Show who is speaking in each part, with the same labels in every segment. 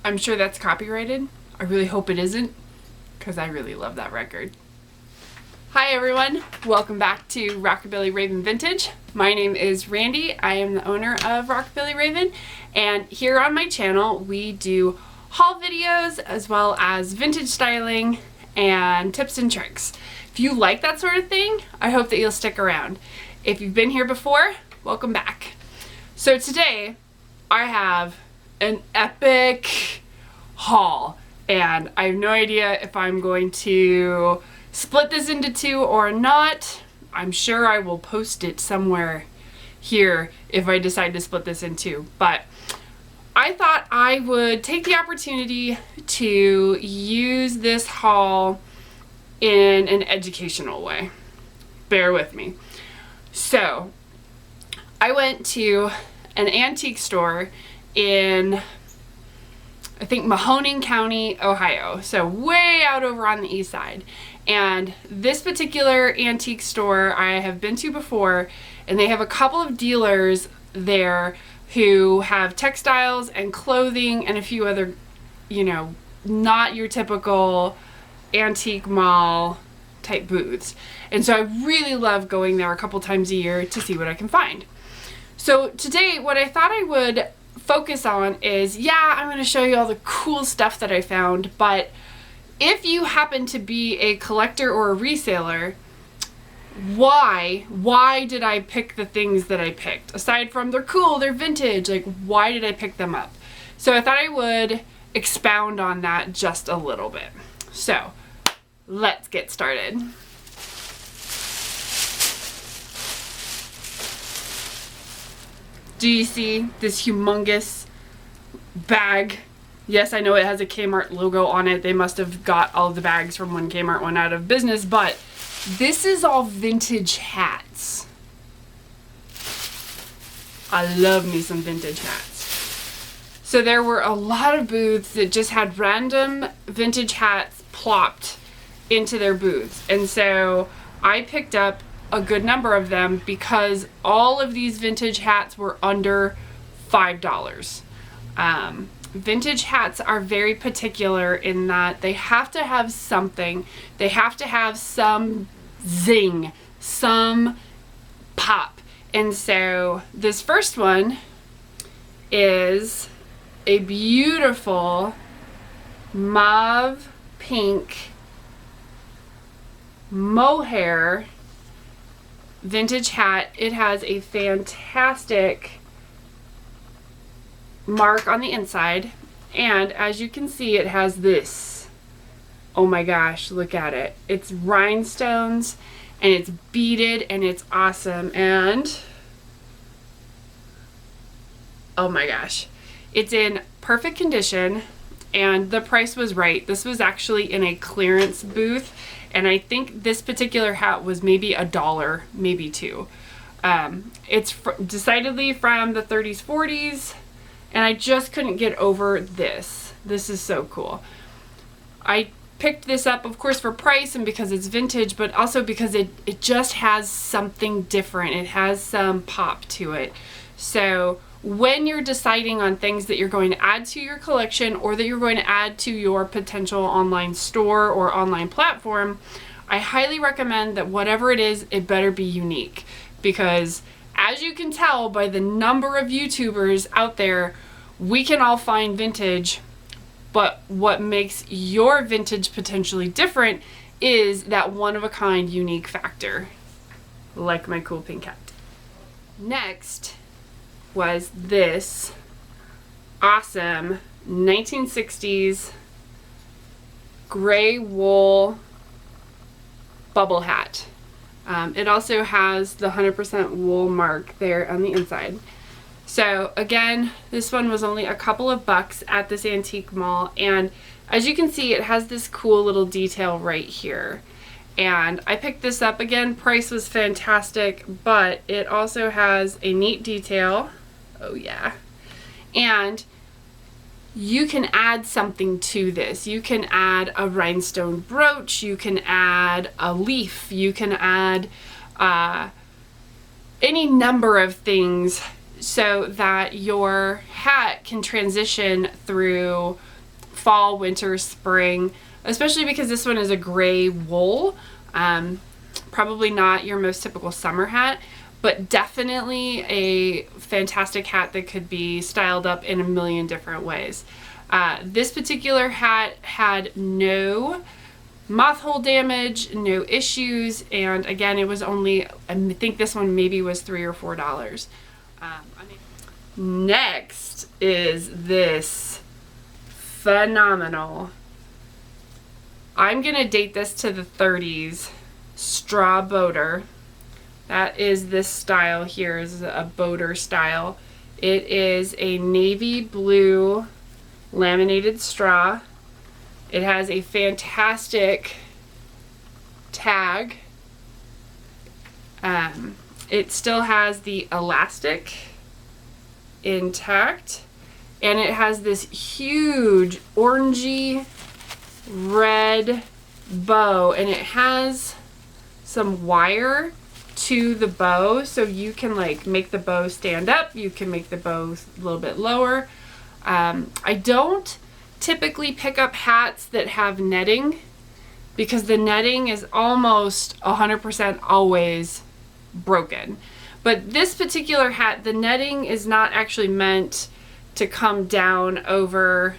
Speaker 1: I'm sure that's copyrighted. I really hope it isn't, because I really love that record. Hi everyone, welcome back to Rockabilly Raven Vintage. My name is Randy. I am the owner of Rockabilly Raven, and here on my channel we do haul videos as well as vintage styling and tips and tricks. If you like that sort of thing, I hope that you'll stick around. If you've been here before, welcome back. So today I have an epic haul, and I have no idea if I'm going to split this into two or not. I'm sure I will post it somewhere here if I decide to split this in two, but I thought I would take the opportunity to use this haul in an educational way. Bear with me. So I went to an antique store in, I think, Mahoning County, Ohio. So way out over on the east side. And this particular antique store I have been to before, and they have a couple of dealers there who have textiles and clothing and a few other, you know, not your typical antique mall type booths. And so I really love going there a couple times a year to see what I can find. So today what I thought I would focus on is, yeah, I'm going to show you all the cool stuff that I found, but if you happen to be a collector or a reseller, why did I pick the things that I picked? Aside from they're cool, they're vintage, like why did I pick them up? So I thought I would expound on that just a little bit. So let's get started. Do you see this humongous bag? Yes, I know it has a Kmart logo on it. They must have got all the bags from when Kmart went out of business, but this is all vintage hats. I love me some vintage hats. So there were a lot of booths that just had random vintage hats plopped into their booths. And so I picked up a good number of them because all of these vintage hats were under $5. Vintage hats are very particular in that they have to have something. They have to have some zing, some pop. And so this first one is a beautiful mauve pink mohair vintage hat. It has a fantastic mark on the inside, and as you can see, it has this, oh my gosh, look at it. It's rhinestones and it's beaded and it's awesome, and oh my gosh, it's in perfect condition, and the price was right. This was actually in a clearance booth, and I think this particular hat was maybe $1, maybe $2. It's decidedly from the 30s, 40s, and I just couldn't get over this. This is so cool. I picked this up, of course, for price and because it's vintage, but also because it just has something different. It has some pop to it. So when you're deciding on things that you're going to add to your collection or that you're going to add to your potential online store or online platform, I highly recommend that whatever it is, it better be unique, because as you can tell by the number of YouTubers out there, we can all find vintage, but what makes your vintage potentially different is that one-of-a-kind unique factor, like my cool pink hat. Next was this awesome 1960s gray wool bubble hat. It also has the 100% wool mark there on the inside. So again, this one was only a couple of bucks at this antique mall, and as you can see, it has this cool little detail right here. And I picked this up, again, price was fantastic, but it also has a neat detail. Oh yeah. And you can add something to this. You can add a rhinestone brooch, you can add a leaf, you can add any number of things so that your hat can transition through fall, winter, spring, especially because this one is a gray wool. Probably not your most typical summer hat, but definitely a fantastic hat that could be styled up in a million different ways. This particular hat had no moth hole damage, no issues, and again, it was only, I think this one maybe was $3 or $4. Next is this phenomenal, I'm gonna date this to the 30s, straw boater. That is this style here, is a boater style. It is a navy blue laminated straw. It has a fantastic tag. It still has the elastic intact, and it has this huge orangey red bow, and it has some wire to the bow, so you can like make the bow stand up, you can make the bow a little bit lower. I don't typically pick up hats that have netting because the netting is almost 100% always broken. But this particular hat, the netting is not actually meant to come down over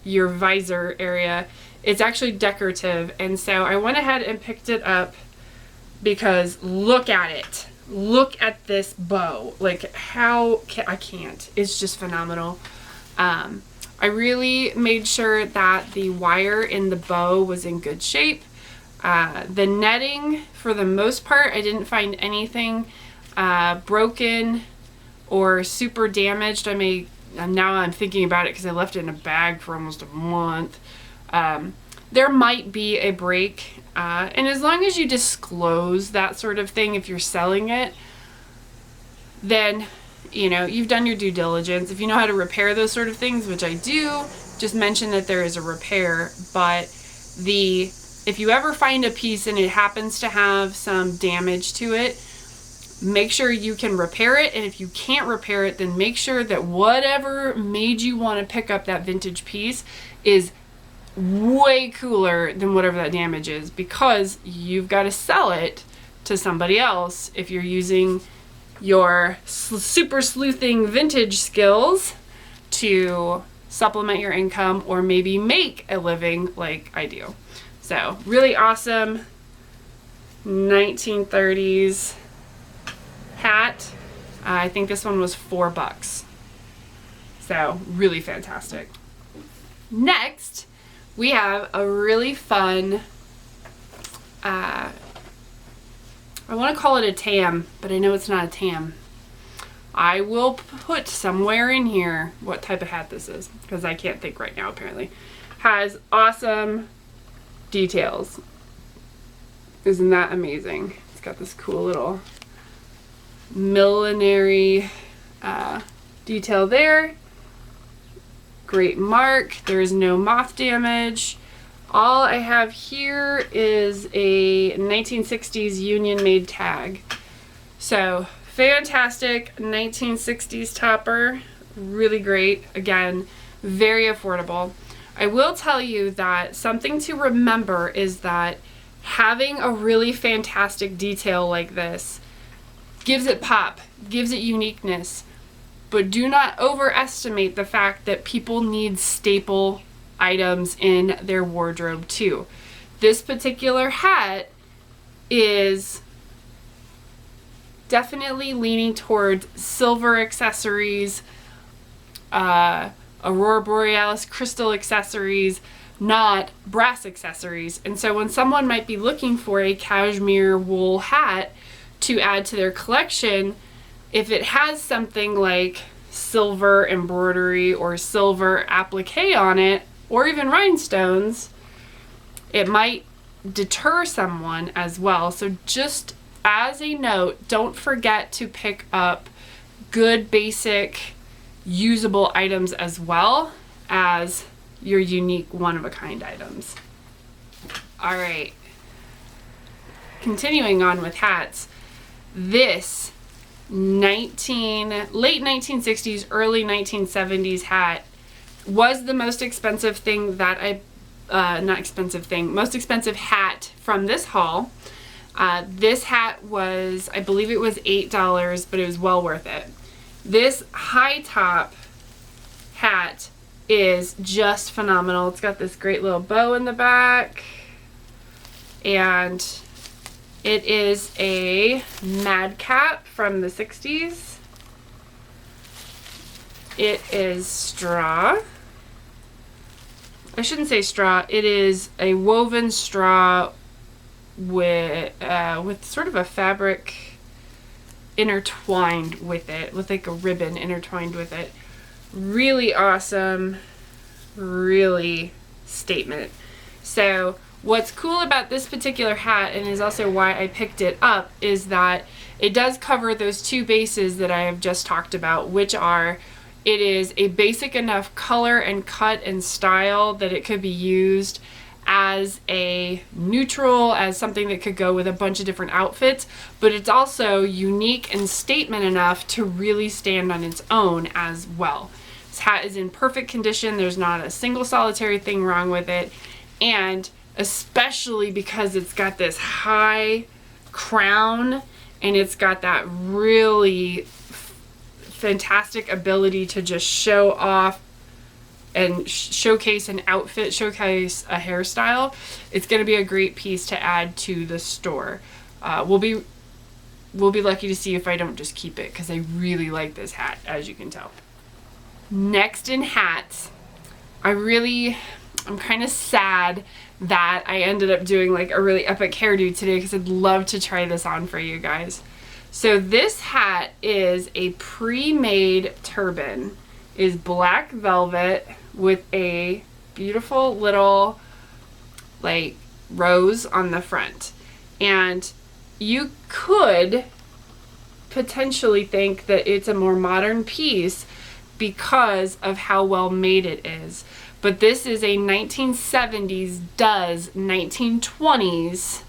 Speaker 1: your visor area. It's actually decorative, and so I went ahead and picked it up because look at it. Look at this bow. Like, I can't. It's just phenomenal. I really made sure that the wire in the bow was in good shape. The netting, for the most part, I didn't find anything broken or super damaged. Now I'm thinking about it because I left it in a bag for almost a month. There might be a break, and as long as you disclose that sort of thing, if you're selling it, then you know you've done your due diligence. If you know how to repair those sort of things, which I do, just mention that there is a repair. But if you ever find a piece and it happens to have some damage to it, make sure you can repair it. And if you can't repair it, then make sure that whatever made you want to pick up that vintage piece is way cooler than whatever that damage is, because you've got to sell it to somebody else if you're using your super sleuthing vintage skills to supplement your income or maybe make a living like I do. So really awesome 1930s hat. I think this one was $4. So really fantastic. Next, we have a really fun, I want to call it a tam, but I know it's not a tam. I will put somewhere in here what type of hat this is, because I can't think right now apparently. Has awesome details. Isn't that amazing? It's got this cool little millinery detail there. Great mark. There is no moth damage. All I have here is a 1960s Union made tag. So fantastic 1960s topper. Really great. Again, very affordable. I will tell you that something to remember is that having a really fantastic detail like this gives it pop, gives it uniqueness, but do not overestimate the fact that people need staple items in their wardrobe too. This particular hat is definitely leaning towards silver accessories, Aurora Borealis crystal accessories, not brass accessories. And so when someone might be looking for a cashmere wool hat to add to their collection, if it has something like silver embroidery or silver applique on it, or even rhinestones, it might deter someone as well. So just as a note, don't forget to pick up good basic usable items as well as your unique one-of-a-kind items. All right, continuing on with hats, this late 1960s, early 1970s hat was the most expensive thing that most expensive hat from this haul. This hat was, I believe it was $8, but it was well worth it. This high top hat is just phenomenal. It's got this great little bow in the back, and it is a madcap from the 60s. It is straw. I shouldn't say straw. It is a woven straw with sort of a fabric intertwined with it, with like a ribbon intertwined with it. Really awesome, really statement. So what's cool about this particular hat, and is also why I picked it up, is that it does cover those two bases that I have just talked about, which are, it is a basic enough color and cut and style that it could be used as a neutral, as something that could go with a bunch of different outfits, but it's also unique and statement enough to really stand on its own as well. This hat is in perfect condition. There's not a single solitary thing wrong with it, and especially because it's got this high crown and it's got that really fantastic ability to just show off and showcase an outfit, showcase a hairstyle. It's going to be a great piece to add to the store. We'll be lucky to see if I don't just keep it, because I really like this hat, as you can tell. Next in hats, I'm kind of sad that I ended up doing like a really epic hairdo today, because I'd love to try this on for you guys. So this hat is a pre-made turban. It is black velvet with a beautiful little like rose on the front. And you could potentially think that it's a more modern piece because of how well made it is. But this is a 1970s does 1920s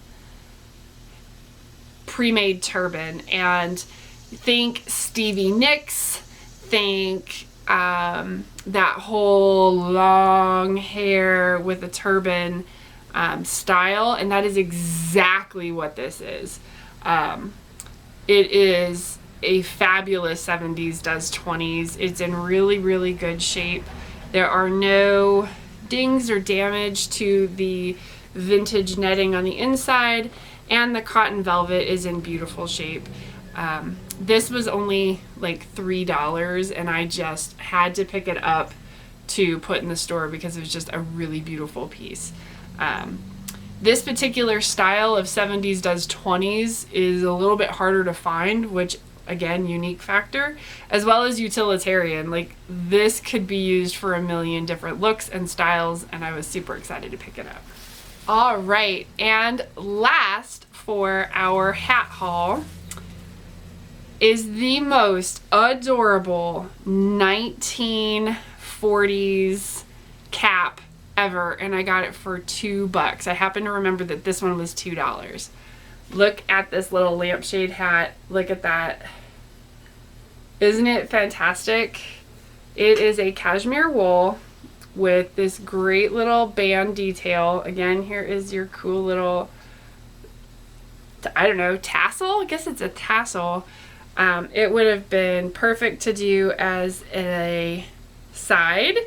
Speaker 1: pre-made turban, and think Stevie Nicks, think that whole long hair with a turban style, and that is exactly what this is. It is a fabulous 70s does 20s. It's in really, really good shape. There are no dings or damage to the vintage netting on the inside, and the cotton velvet is in beautiful shape. This was only like $3, and I just had to pick it up to put in the store because it was just a really beautiful piece. This particular style of 70s does 20s is a little bit harder to find, which again, unique factor, as well as utilitarian. Like, this could be used for a million different looks and styles, and I was super excited to pick it up. All right, and last for our hat haul is the most adorable 1940s cap ever, and I got it for $2. I happen to remember that this one was $2. Look at this little lampshade hat. Look at that. Isn't it fantastic? It is a cashmere wool with this great little band detail. Again, here is your cool little, I don't know, tassel? I guess it's a tassel. It would have been perfect to do as a side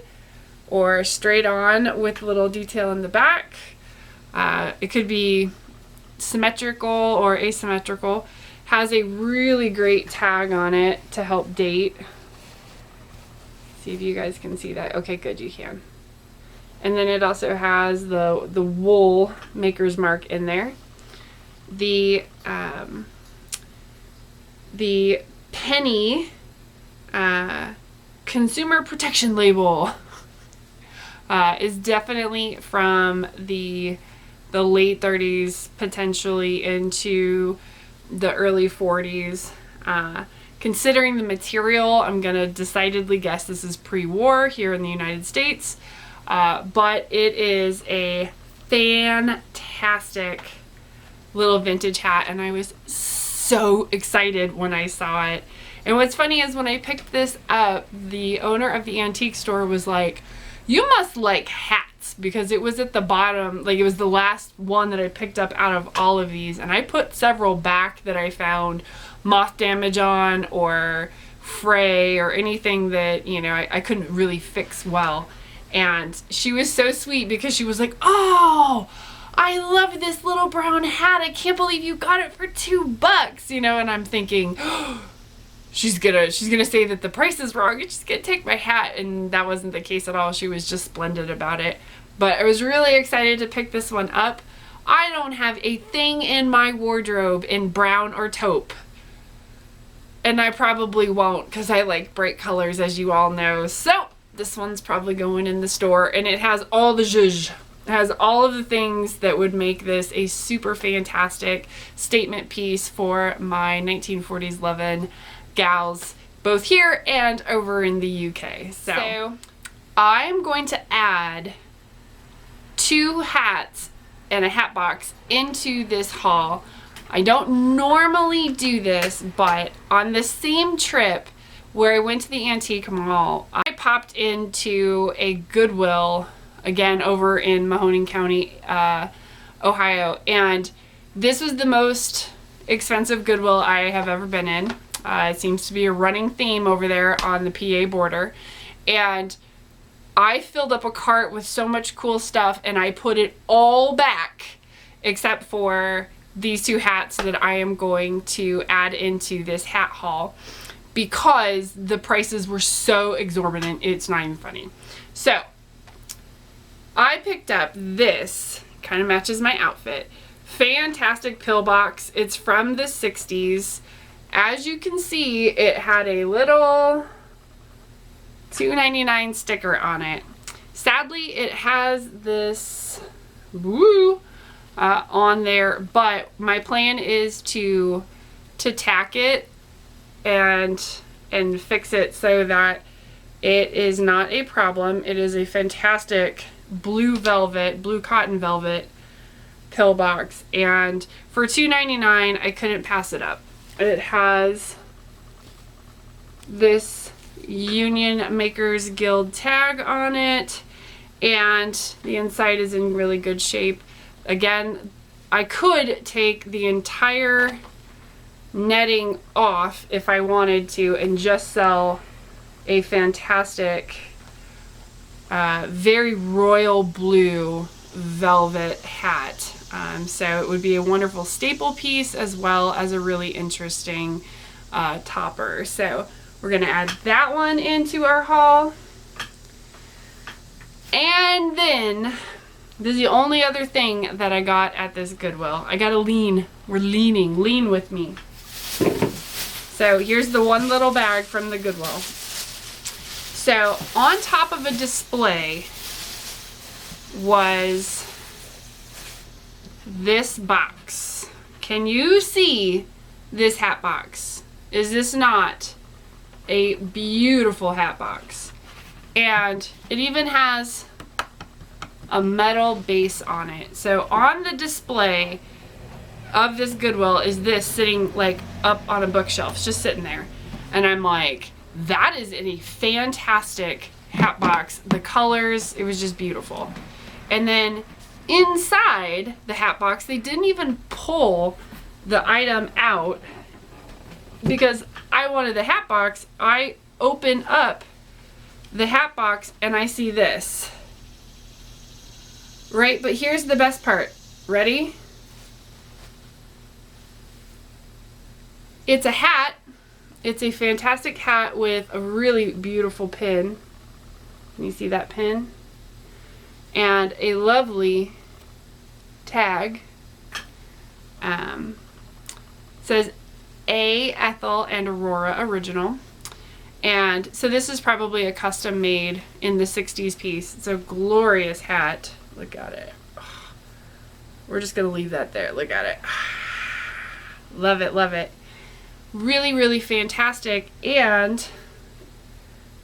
Speaker 1: or straight on with a little detail in the back. It could be symmetrical or asymmetrical. Has a really great tag on it to help date. See if you guys can see that. Okay, good, you can. And then it also has the wool maker's mark in there. The penny consumer protection label is definitely from the late 30s, potentially into the early 40s. Considering the material, I'm gonna decidedly guess this is pre-war here in the United States, but it is a fantastic little vintage hat, and I was so excited when I saw it. And what's funny is when I picked this up, the owner of the antique store was like, "You must like hats," because it was at the bottom, like it was the last one that I picked up out of all of these. And I put several back that I found moth damage on or fray or anything that, you know, I couldn't really fix well. And she was so sweet because she was like, "Oh, I love this little brown hat. I can't believe you got it for $2," you know, and I'm thinking, oh, she's gonna say that the price is wrong and she's gonna take my hat, and that wasn't the case at all. She was just splendid about it. But I was really excited to pick this one up. I don't have a thing in my wardrobe in brown or taupe. And I probably won't because I like bright colors, as you all know. So this one's probably going in the store, and it has all the zhuzh. It has all of the things that would make this a super fantastic statement piece for my 1940s lovin' gals, both here and over in the UK. So I'm going to add 2 hats and a hat box into this haul. I don't normally do this, but on the same trip where I went to the antique mall, I popped into a Goodwill, again over in Mahoning County, Ohio, and this was the most expensive Goodwill I have ever been in. It seems to be a running theme over there on the PA border, and I filled up a cart with so much cool stuff, and I put it all back except for these 2 hats that I am going to add into this hat haul because the prices were so exorbitant, it's not even funny. So I picked up this, kind of matches my outfit, fantastic pillbox. It's from the 60s. As you can see, it had a little $2.99 sticker on it. Sadly, it has this woo on there, but my plan is to tack it and fix it so that it is not a problem. It is a fantastic blue cotton velvet pillbox, and for $2.99 I couldn't pass it up. It has this Union Makers Guild tag on it, and the inside is in really good shape. Again, I could take the entire netting off if I wanted to and just sell a fantastic very royal blue velvet hat. So it would be a wonderful staple piece as well as a really interesting topper. So we're gonna add that one into our haul. And then this is the only other thing that I got at this Goodwill. I gotta lean. We're leaning. Lean with me. So here's the one little bag from the Goodwill. So on top of a display was this box. Can you see this hat box? Is this not a beautiful hat box? And it even has a metal base on it. So on the display of this Goodwill is this sitting like up on a bookshelf. It's just sitting there. And I'm like, that is a fantastic hat box. The colors, it was just beautiful. And then inside the hat box, they didn't even pull the item out because I wanted the hat box. I open up the hat box and I see this. Right, but here's the best part. Ready? It's a hat. It's a fantastic hat with a really beautiful pin. Can you see that pin? And a lovely tag. Says A. Ethel and Aurora Original. And so this is probably a custom made in the 60s piece. It's a glorious hat. Look at it. We're just gonna leave that there. Look at it. Love it, love it. Really, really fantastic. And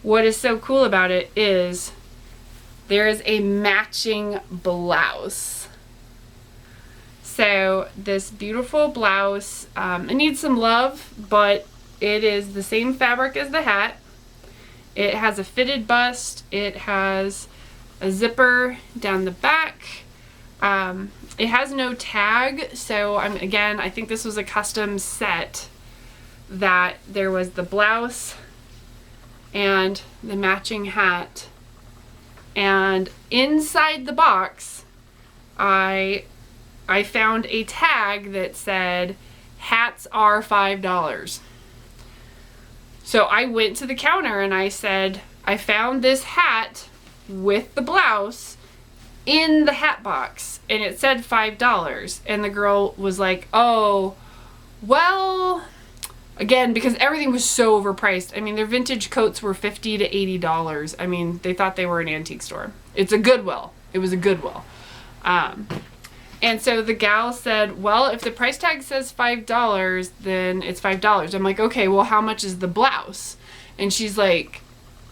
Speaker 1: what is so cool about it is there is a matching blouse. So this beautiful blouse, it needs some love, but it is the same fabric as the hat. It has a fitted bust. It has a zipper down the back. It has no tag, so again, I think this was a custom set, that there was the blouse and the matching hat, and inside the box I found a tag that said hats are $5. So I went to the counter and I said, I found this hat with the blouse in the hat box and it said $5, and the girl was like, oh well, again, because everything was so overpriced. I mean, their vintage coats were $50 to $80. I mean, they thought they were an antique store. It's a Goodwill. It was a Goodwill. And so the gal said, well, if the price tag says $5, then it's $5. I'm like, okay, well, how much is the blouse? And she's like,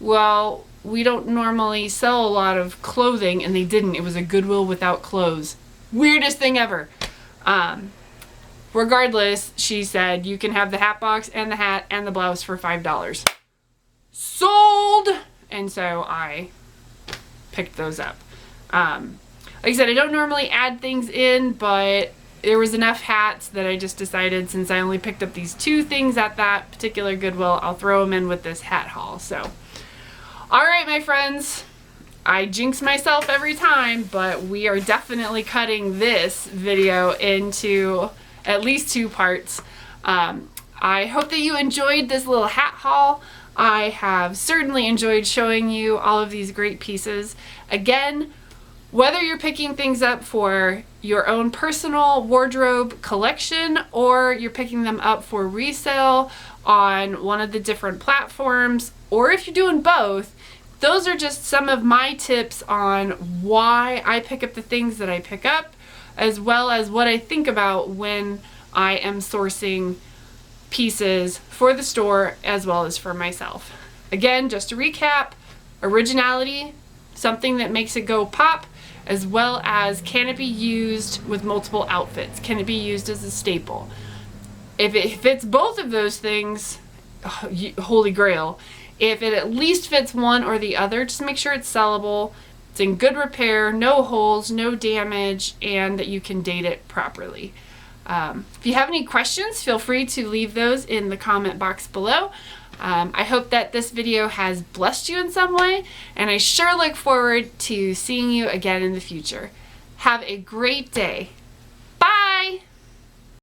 Speaker 1: well, we don't normally sell a lot of clothing. And they didn't. It was a Goodwill without clothes. Weirdest thing ever. Regardless, she said, you can have the hat box and the hat and the blouse for $5. Sold! And so I picked those up. Like I said, I don't normally add things in, but there was enough hats that I just decided, since I only picked up these 2 things at that particular Goodwill, I'll throw them in with this hat haul. So, all right, my friends. I jinx myself every time, but we are definitely cutting this video into at least 2 parts. I hope that you enjoyed this little hat haul. I have certainly enjoyed showing you all of these great pieces. Again, whether you're picking things up for your own personal wardrobe collection or you're picking them up for resale on one of the different platforms, or if you're doing both, those are just some of my tips on why I pick up the things that I pick up, as well as what I think about when I am sourcing pieces for the store as well as for myself. Again, just to recap, Originality, something that makes it go pop, as well as can it be used with multiple outfits? Can it be used as a staple? If it fits both of those things, holy grail. If it at least fits one or the other, just make sure it's sellable, it's in good repair, no holes, no damage, and that you can date it properly. If you have any questions, feel free to leave those in the comment box below. I hope that this video has blessed you in some way, and I sure look forward to seeing you again in the future. Have a great day.